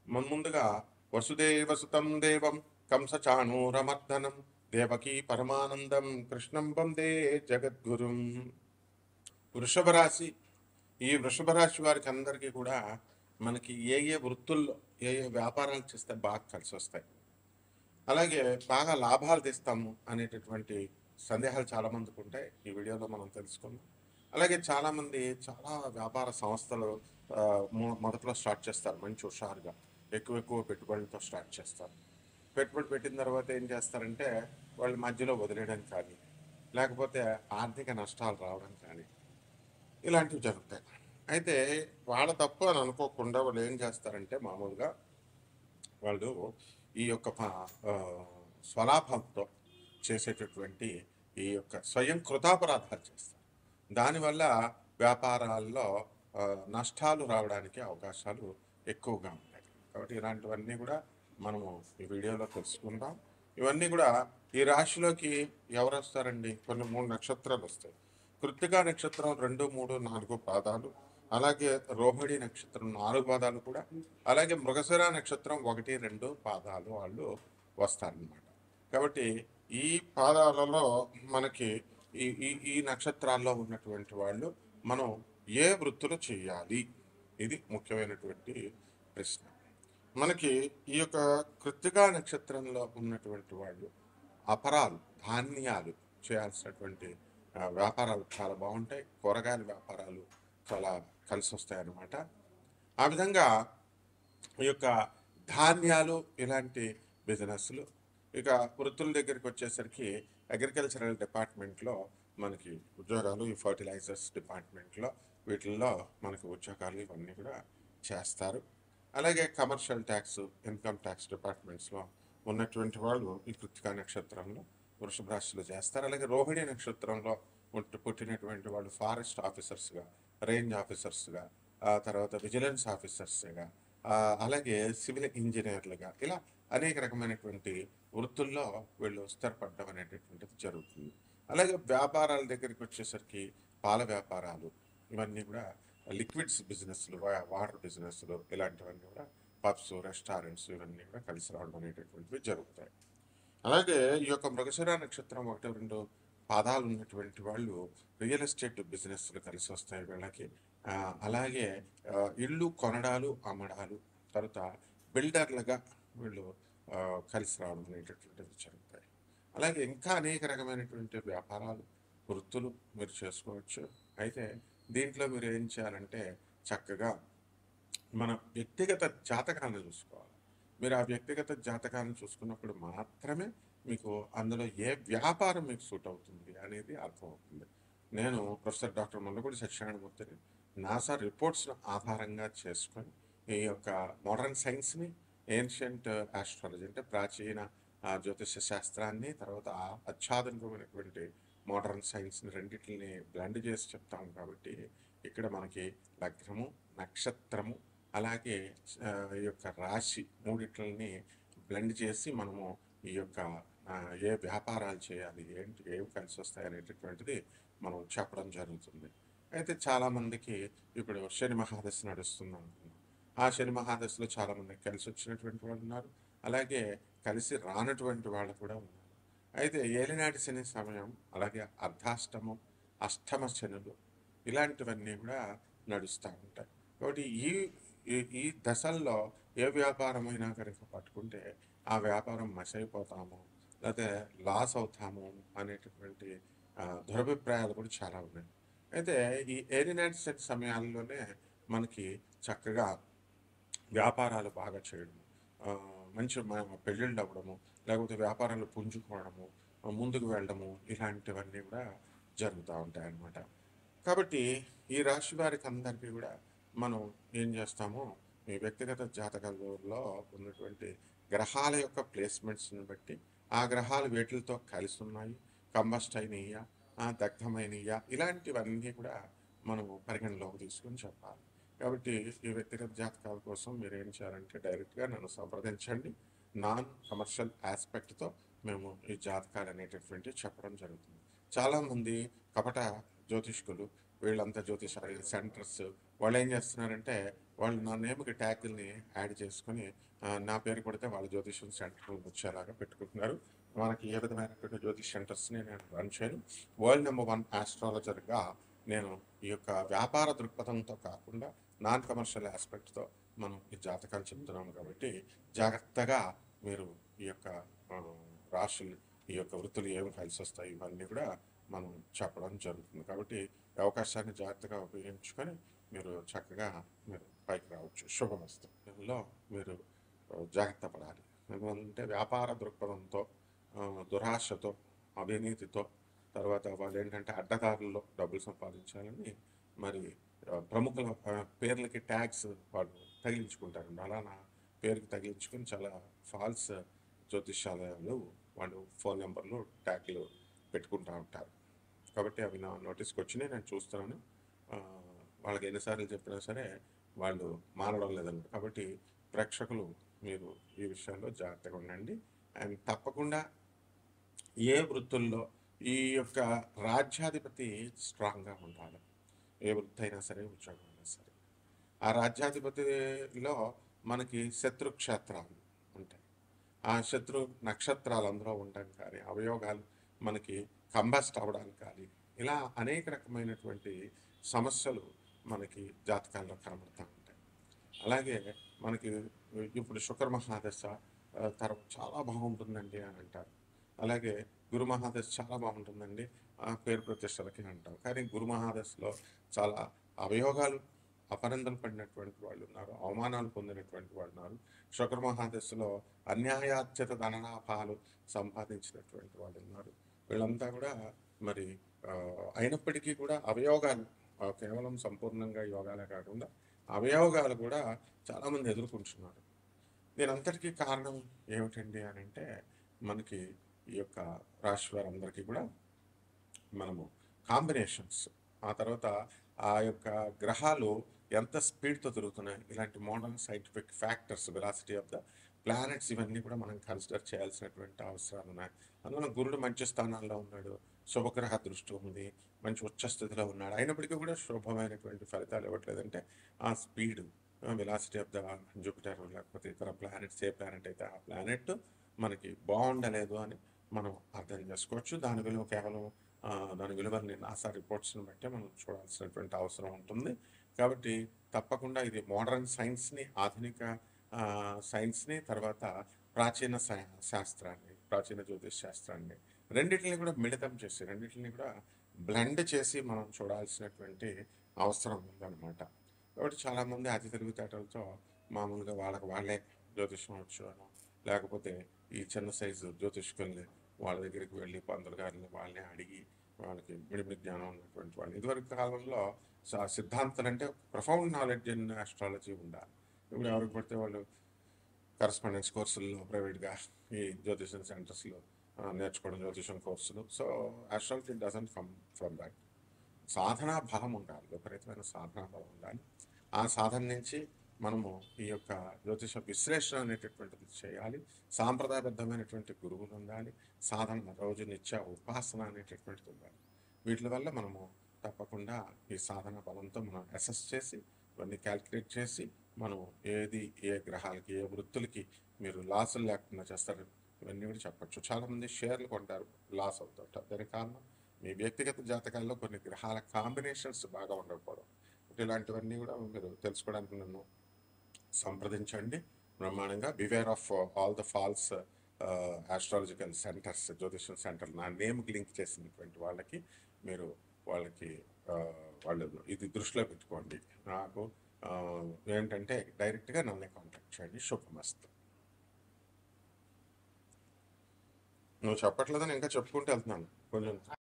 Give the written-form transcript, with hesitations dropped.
ముందుగా వసుదేవసుతం దేవం కంసచాణూరమర్దనం దేవకీ పరమానందం కృష్ణం వందే జగద్గురుం. వృషభ రాశి. ఈ వృషభ రాశి వారికి అందరికీ కూడా మనకి ఏ ఏ వృత్తుల్లో ఏ ఏ వ్యాపారాలు చేస్తే బాగా కలిసి వస్తాయి, అలాగే బాగా లాభాలు తెస్తాము అనేటటువంటి సందేహాలు చాలామందికి ఉంటాయి. ఈ వీడియోలో మనం తెలుసుకుందాం. అలాగే చాలామంది చాలా వ్యాపార సంస్థలు మొదట్లో స్టార్ట్ చేస్తారు, మంచి హుషారుగా ఎక్కువ ఎక్కువ పెట్టుబడులతో స్టార్ట్ చేస్తారు. పెట్టుబడి పెట్టిన తర్వాత ఏం చేస్తారంటే వాళ్ళు మధ్యలో వదిలేయడం కానీ, లేకపోతే ఆర్థిక నష్టాలు రావడం కానీ ఇలాంటివి జరుగుతాయి. అయితే వాళ్ళ తప్పు అని అనుకోకుండా వాళ్ళు ఏం చేస్తారంటే మామూలుగా వాళ్ళు ఈ యొక్క స్వలాభంతో చేసేటటువంటి ఈ యొక్క స్వయం కృతాపరాధాలు చేస్తారు. దానివల్ల వ్యాపారాల్లో నష్టాలు రావడానికి అవకాశాలు ఎక్కువగా ఉంటాయి. కాబట్టి ఇలాంటివన్నీ కూడా మనము ఈ వీడియోలో తెలుసుకుందాం. ఇవన్నీ కూడా ఈ రాశిలోకి ఎవరు వస్తారండి? కొన్ని 3 నక్షత్రాలు వస్తాయి. కృత్తికా నక్షత్రం 2, 3, 4 పాదాలు, అలాగే రోహిణి నక్షత్రం 4 పాదాలు కూడా, అలాగే మృగశిర నక్షత్రం 1, 2 పాదాలు వాళ్ళు వస్తారనమాట. కాబట్టి ఈ పాదాలలో మనకి ఈ ఈ ఈ నక్షత్రాల్లో ఉన్నటువంటి వాళ్ళు మనం ఏ వృత్తులు చేయాలి, ఇది ముఖ్యమైనటువంటి ప్రశ్న. మనకి ఈ యొక్క కృత్తికా నక్షత్రంలో ఉన్నటువంటి వాళ్ళు అపరాలు, ధాన్యాలు చేయాల్సినటువంటి వ్యాపారాలు చాలా బాగుంటాయి. కూరగాయల వ్యాపారాలు చాలా కలిసి వస్తాయి అన్నమాట. ఆ విధంగా ఈ యొక్క ధాన్యాలు ఇలాంటి బిజినెస్లు. ఇక వృత్తుల దగ్గరికి వచ్చేసరికి అగ్రికల్చరల్ డిపార్ట్మెంట్లో మనకి ఉద్యోగాలు, ఈ ఫర్టిలైజర్స్ డిపార్ట్మెంట్లో వీటిల్లో మనకి ఉద్యోగాలు ఇవన్నీ కూడా చేస్తారు. అలాగే కమర్షియల్ ట్యాక్స్, ఇన్కమ్ ట్యాక్స్ డిపార్ట్మెంట్స్లో ఉన్నటువంటి వాళ్ళు ఈ కృత్తికా నక్షత్రంలో వృషభ రాశిలో చేస్తారు. అలాగే రోహిణి నక్షత్రంలో పుట్టినటువంటి వాళ్ళు ఫారెస్ట్ ఆఫీసర్స్గా, రేంజ్ ఆఫీసర్స్గా, తర్వాత విజిలెన్స్ ఆఫీసర్స్గా, అలాగే సివిల్ ఇంజనీర్లుగా, ఇలా అనేక రకమైనటువంటి వృత్తుల్లో వీళ్ళు స్థిరపడడం అనేటటువంటిది జరుగుతుంది. అలాగే వ్యాపారాల దగ్గరికి వచ్చేసరికి పాల వ్యాపారాలు, ఇవన్నీ కూడా లిక్విడ్స్ బిజినెస్లు, వాటర్ బిజినెస్లు, ఇలాంటివన్నీ కూడా పబ్స్, రెస్టారెంట్స్ ఇవన్నీ కూడా కలిసి రావడం అనేటటువంటివి జరుగుతాయి. అలాగే ఈ యొక్క మృగశిర నక్షత్రం 1, 2 పాదాలు ఉన్నటువంటి వాళ్ళు రియల్ ఎస్టేట్ బిజినెస్లు కలిసి వస్తాయి వీళ్ళకి. అలాగే ఇళ్ళు కొనడాలు, అమ్మడాలు, తర్వాత బిల్డర్లుగా వీళ్ళు కలిసి రావడం అనేటటువంటివి జరుగుతాయి. అలాగే ఇంకా అనేక రకమైనటువంటి వ్యాపారాలు, వృత్తులు మీరు చేసుకోవచ్చు. అయితే దీంట్లో మీరు ఏం చేయాలంటే చక్కగా మన వ్యక్తిగత జాతకాలను చూసుకోవాలి. మీరు ఆ వ్యక్తిగత జాతకాలను చూసుకున్నప్పుడు మాత్రమే మీకు అందులో ఏ వ్యాపారం మీకు సూట్ అవుతుంది అనేది అర్థమవుతుంది. నేను ప్రొఫెసర్ డాక్టర్ మల్లపూడి సత్యనారాయణమూర్తిని నాసా రిపోర్ట్స్ను ఆధారంగా చేసుకొని ఈ యొక్క మోడర్న్ సైన్స్ని, ఏన్షియంట్ ఆస్ట్రాలజీ అంటే ప్రాచీన జ్యోతిష శాస్త్రాన్ని, తర్వాత అత్యాధునికమైనటువంటి మోడర్న్ సైన్స్ని రెండింటిని బ్లెండ్ చేసి చెప్తాము. కాబట్టి ఇక్కడ మనకి లగ్నము, నక్షత్రము, అలాగే ఈ యొక్క రాశి మూడిట్లని బ్లెండ్ చేసి మనము ఈ యొక్క ఏ వ్యాపారాలు చేయాలి, ఏంటి, ఏవి కలిసి వస్తాయి అనేటటువంటిది మనం చెప్పడం జరుగుతుంది. అయితే చాలామందికి ఇప్పుడు శని మహాదశ నడుస్తుంది అనుకున్నాం. ఆ శని మహాదశలో చాలామందికి కలిసి వచ్చినటువంటి వాళ్ళు ఉన్నారు, అలాగే కలిసి రానటువంటి వాళ్ళు కూడా ఉన్నారు. అయితే ఏలినాటి శని సమయం, అలాగే అర్ధాష్టమం, అష్టమ శనులు, ఇలాంటివన్నీ కూడా నడుస్తూ ఉంటాయి. కాబట్టి ఈ ఈ దశల్లో ఏ వ్యాపారమైనా కనుక పట్టుకుంటే ఆ వ్యాపారం మసైపోతాము, లేకపోతే లాస్ అవుతాము అనేటటువంటి దురభిప్రాయాలు కూడా చాలా ఉన్నాయి. అయితే ఈ ఏలినాటి శని సమయాల్లోనే మనకి చక్కగా వ్యాపారాలు బాగా చేయడము, మంచి పెళ్ళిళ్ళు అవ్వడము, లేకపోతే వ్యాపారాలు పుంజుకోవడము, ముందుకు వెళ్ళడము, ఇలాంటివన్నీ కూడా జరుగుతూ ఉంటాయి అన్నమాట. కాబట్టి ఈ రాశి వారికి అందరికీ కూడా మనం ఏం చేస్తామో ఈ వ్యక్తిగత జాతకాలలో ఉన్నటువంటి గ్రహాల యొక్క ప్లేస్మెంట్స్ని బట్టి ఆ గ్రహాలు వేటితో కలిసి ఉన్నాయి, కంబస్ట్ అయినయ్యా, దగ్ధమైనయ్యా, ఇలాంటివన్నీ కూడా మనం పరిగణలోకి తీసుకొని చెప్పాలి. కాబట్టి ఈ వ్యక్తిగత జాతకాల కోసం మీరు ఏం చేయాలంటే డైరెక్ట్గా నన్ను సంప్రదించండి. నాన్ కమర్షియల్ ఆస్పెక్ట్తో మేము ఈ జాతకాలు అనేటటువంటి చెప్పడం జరుగుతుంది. చాలామంది కపట జ్యోతిష్కులు, వీళ్ళంతా జ్యోతిష సెంటర్స్, వాళ్ళు ఏం చేస్తున్నారంటే వాళ్ళు నా నేమ్కి ట్యాగ్ని యాడ్ చేసుకొని నా పేరు కొడితే వాళ్ళ జ్యోతిష్యం సెంటర్ వచ్చేలాగా పెట్టుకుంటున్నారు. మనకి ఏ విధమైనటువంటి జ్యోతిష్ సెంటర్స్ని నేను రన్ చేయను. వరల్డ్ నెంబర్ 1 ఆస్ట్రాలజర్గా నేను ఈ యొక్క వ్యాపార దృక్పథంతో కాకుండా నాన్ కమర్షియల్ ఆస్పెక్ట్తో మనం ఈ జాతకాలు చెప్తున్నాం కాబట్టి జాగ్రత్తగా మీరు ఈ యొక్క ఆ, రాశులు ఈ యొక్క వృత్తులు ఏమి కలిసి వస్తాయి ఇవన్నీ కూడా మనం చెప్పడం జరుగుతుంది. కాబట్టి ఈ అవకాశాన్ని జాగ్రత్తగా ఉపయోగించుకొని మీరు చక్కగా మీరు పైకి రావచ్చు. శుభమస్తు. ఇందులో మీరు జాగ్రత్త పడాలి. ఎందుకంటే వ్యాపార దృక్పథంతో దురాశతో అవినీతితో తర్వాత వాళ్ళు ఏంటంటే అడ్డదారుల్లో డబ్బులు సంపాదించాలని మరి ప్రముఖుల పేర్లకి ట్యాగ్స్ వాళ్ళు తగిలించుకుంటారండి. అలా నా పేరుకి తగిలించుకొని చాలా ఫాల్స్ జ్యోతిషాలయాలు వాళ్ళు ఫోన్ నెంబర్లు ట్యాగ్లు పెట్టుకుంటూ ఉంటారు. కాబట్టి అవి నా నోటీస్కి వచ్చినాయి, నేను చూస్తున్నాను. వాళ్ళకి ఎన్నిసార్లు చెప్పినా సరే వాళ్ళు మారడం లేదన్నమాట. కాబట్టి ప్రేక్షకులు మీరు ఈ విషయంలో జాగ్రత్తగా ఉండండి. అండ్ తప్పకుండా ఏ వృత్తుల్లో ఈ యొక్క రాజ్యాధిపతి స్ట్రాంగ్గా ఉండాలి. ఏ వృత్తి అయినా సరే, ఉద్యోగం అయినా సరే. ఆ రాజ్యాధిపతిలో మనకి శత్రుక్షేత్రాలు ఉంటాయి. ఆ శత్రు నక్షత్రాలు అందులో ఉండడం కానీ, అవయోగాలు మనకి కంబస్ట్ అవ్వడానికి కానీ, ఇలా అనేక రకమైనటువంటి సమస్యలు మనకి జాతకాల్లో కనబడుతూ ఉంటాయి. అలాగే మనకి ఇప్పుడు శుక్ర మహాదశ తర్వాత చాలా బాగుంటుందండి అని అంటారు. అలాగే గురు మహాదశ చాలా బాగుంటుందండి పేరు ప్రతిష్టలకి అంటాం. కానీ గురు మహాదశలో చాలా అవయోగాలు అపనందలు పడినటువంటి వాళ్ళు ఉన్నారు, అవమానాలు పొందినటువంటి వాళ్ళు ఉన్నారు. శుక్ర మహాదశలో అన్యాయాత్యత ధనలాభాలు సంపాదించినటువంటి వాళ్ళు ఉన్నారు. వీళ్ళంతా కూడా మరి అయినప్పటికీ కూడా అవయోగాలు కేవలం సంపూర్ణంగా యోగాలే కాకుండా అవయోగాలు కూడా చాలామంది ఎదుర్కొంటున్నారు. దీనంతటికీ కారణం ఏమిటండి అని అంటే మనకి ఈ యొక్క రాశి వారందరికీ కూడా మనము కాంబినేషన్స్, ఆ తర్వాత ఆ యొక్క గ్రహాలు ఎంత స్పీడ్తో తిరుగుతున్నాయి, ఇలాంటి modern scientific factors, velocity of the planets, ఇవన్నీ కూడా మనం కన్సిడర్ చేయాల్సినటువంటి అవసరాలు ఉన్నాయి. అందువల్ల గురుడు మంచి స్థానాల్లో ఉన్నాడు, శుభగ్రహ దృష్టి ఉంది, మంచి ఉచ్చ స్థితిలో ఉన్నాడు, అయినప్పటికీ కూడా శుభమైనటువంటి ఫలితాలు ఇవ్వట్లేదంటే ఆ speed, velocity of the Jupiter లేకపోతే ఇతర ప్లానెట్స్, ఏ ప్లానెట్ అయితే ఆ ప్లానెట్ మనకి బాగుండలేదు అని మనం అర్థం చేసుకోవచ్చు. దాని విలువ కేవలం దాని విలువని నాసా రిపోర్ట్స్ని బట్టే మనం చూడాల్సినటువంటి అవసరం ఉంటుంది. కాబట్టి తప్పకుండా ఇది మోడర్న్ సైన్స్ని, ఆధునిక సైన్స్ని, తర్వాత ప్రాచీన శాస్త్రాన్ని, ప్రాచీన జ్యోతిష్ శాస్త్రాన్ని రెండింటిని కూడా మిళితం చేసి, రెండింటిని కూడా బ్లెండ్ చేసి మనం చూడాల్సినటువంటి అవసరం ఉందన్నమాట. కాబట్టి చాలామంది అతి తెలివితేటలతో మామూలుగా వాళ్ళే జ్యోతిష్యం వచ్చాను, లేకపోతే ఈ చిన్న సైజు జ్యోతిష్కుల్ని వాళ్ళ దగ్గరికి వెళ్ళి పంతులు గారిని వాళ్ళని అడిగి వాళ్ళకి మిడిమిడి జ్ఞానం ఉన్నటువంటి వాళ్ళు. ఇదివరకు కాలంలో సిద్ధాంతాలు అంటే ప్రొఫౌండ్ నాలెడ్జ్ ఇన్ ఆస్ట్రాలజీ ఉండాలి. ఇప్పుడు ఎవరికి పడితే వాళ్ళు కరస్పాండెన్స్ కోర్సుల్లో ప్రైవేట్గా ఈ జ్యోతిషం సెంటర్స్లో నేర్చుకోవడం, జ్యోతిషం కోర్సులు. So astrology doesn't come from that. సాధనా బలం ఉండాలి, విపరీతమైన సాధనా బలం ఉండాలి. ఆ సాధన నుంచి మనము ఈ యొక్క జ్యోతిష విశ్లేషణ అనేటటువంటిది చేయాలి. సాంప్రదాయబద్ధమైనటువంటి గురువులు ఉండాలి, సాధన రోజు నిత్య ఉపాసన అనేటటువంటిది ఉండాలి. వీటి వల్ల మనము తప్పకుండా ఈ సాధన బలంతో మనం అసెస్ చేసి ఇవన్నీ క్యాల్కులేట్ చేసి మనం ఏది ఏ గ్రహాలకి ఏ వృత్తులకి మీరు లాసులు లేకుండా చేస్తారు ఇవన్నీ కూడా చెప్పచ్చు. చాలామంది షేర్లు కొంటారు, లాస్ అవుతుంటారు. దానికి కారణం మీ వ్యక్తిగత జాతకాల్లో కొన్ని గ్రహాల కాంబినేషన్స్ బాగా ఉండకపోవడం. ఇలాంటివన్నీ కూడా మీరు తెలుసుకోవడానికి నన్ను సంప్రదించండి బ్రహ్మాండంగా. Beware of all the false astrological centres, జ్యోతిషం సెంటర్ నా నేమ్కి లింక్ చేసినటువంటి వాళ్ళకి మీరు వాళ్ళకి వాళ్ళు ఇది దృష్టిలో పెట్టుకోండి. నాకు ఏంటంటే డైరెక్ట్గా నన్నే కాంటాక్ట్ చేయండి. శుభమస్తు. నువ్వు చెప్పట్లేదని ఇంకా చెప్పుకుంటూ వెళ్తున్నాను కొంచెం.